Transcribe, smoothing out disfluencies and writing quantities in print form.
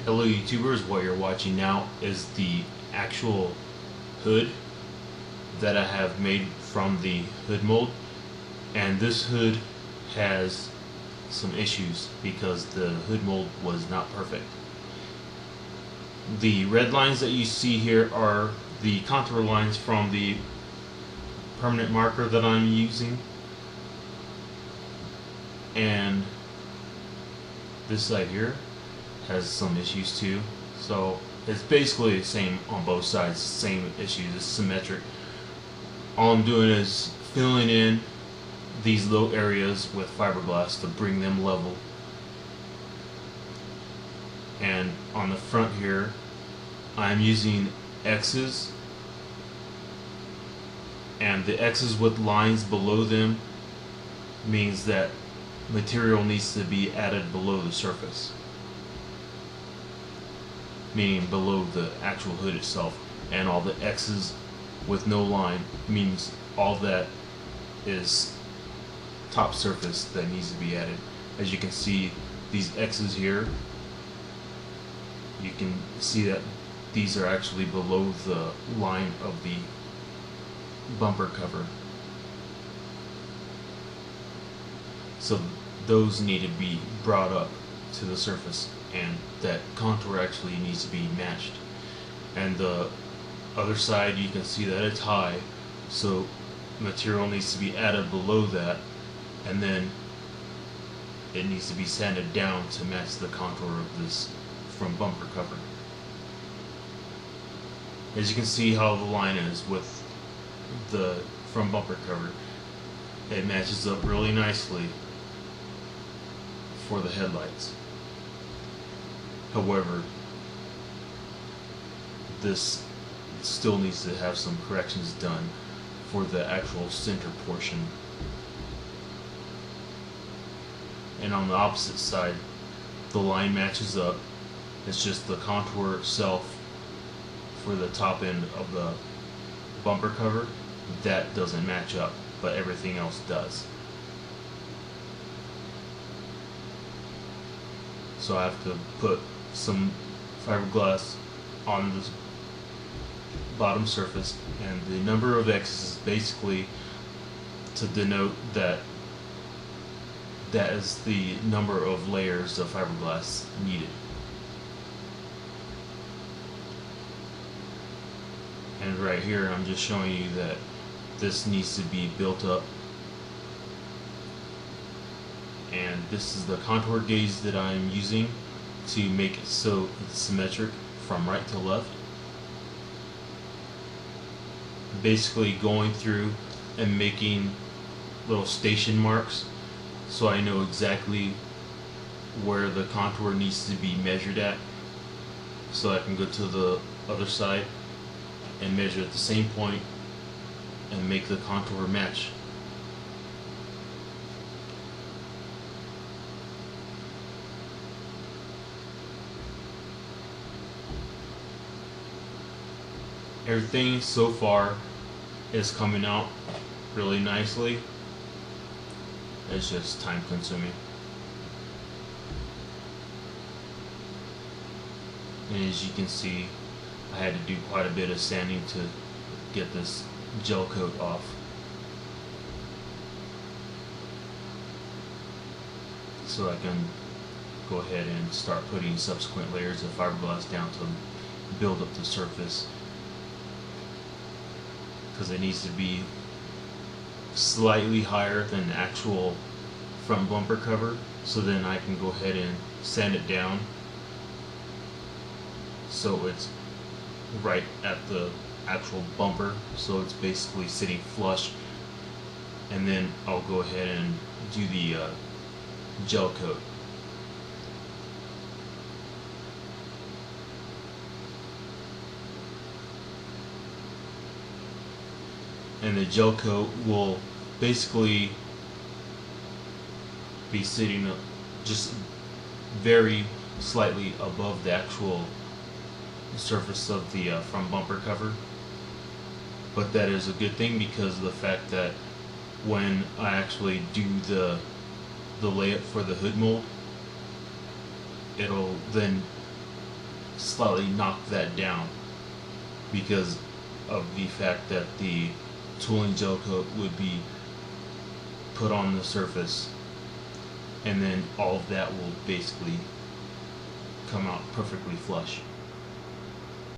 Hello YouTubers, what you're watching now is the actual hood that I have made from the hood mold, and this hood has some issues because the hood mold was not perfect. The red lines that you see here are the contour lines from the permanent marker that I'm using, and this side here has some issues too. So it's basically the same on both sides, same issues, it's symmetric. All I'm doing is filling in these low areas with fiberglass to bring them level. And on the front here, I'm using X's, and the X's with lines below them means that material needs to be added below the surface, meaning below the actual hood itself, and all the X's with no line means all that is top surface that needs to be added. As you can see, these X's here, you can see that these are actually below the line of the bumper cover, so those need to be brought up to the surface, and that contour actually needs to be matched. And the other side, you can see that it's high, so material needs to be added below that, and then it needs to be sanded down to match the contour of this from bumper cover. As you can see how the line is with the from bumper cover, it matches up really nicely for the headlights. However, this still needs to have some corrections done for the actual center portion. And on the opposite side, the line matches up. It's just the contour itself for the top end of the bumper cover that doesn't match up, but everything else does. So I have to put some fiberglass on this bottom surface, and the number of X's is basically to denote that that is the number of layers of fiberglass needed. And right here I'm just showing you that this needs to be built up, and this is the contour gauge that I'm using to make it so it's symmetric from right to left. Basically going through and making little station marks so I know exactly where the contour needs to be measured at, so I can go to the other side and measure at the same point and make the contour match. Everything so far is coming out really nicely. It's just time consuming. And as you can see, I had to do quite a bit of sanding to get this gel coat off. So I can go ahead and start putting subsequent layers of fiberglass down to build up the surface, because it needs to be slightly higher than the actual front bumper cover, so then I can go ahead and sand it down so it's right at the actual bumper, so it's basically sitting flush, and then I'll go ahead and do the gel coat. And the gel coat will basically be sitting just very slightly above the actual surface of the front bumper cover. But that is a good thing, because of the fact that when I actually do the layup for the hood mold, it'll then slightly knock that down because of the fact that the tooling gel coat would be put on the surface, and then all of that will basically come out perfectly flush.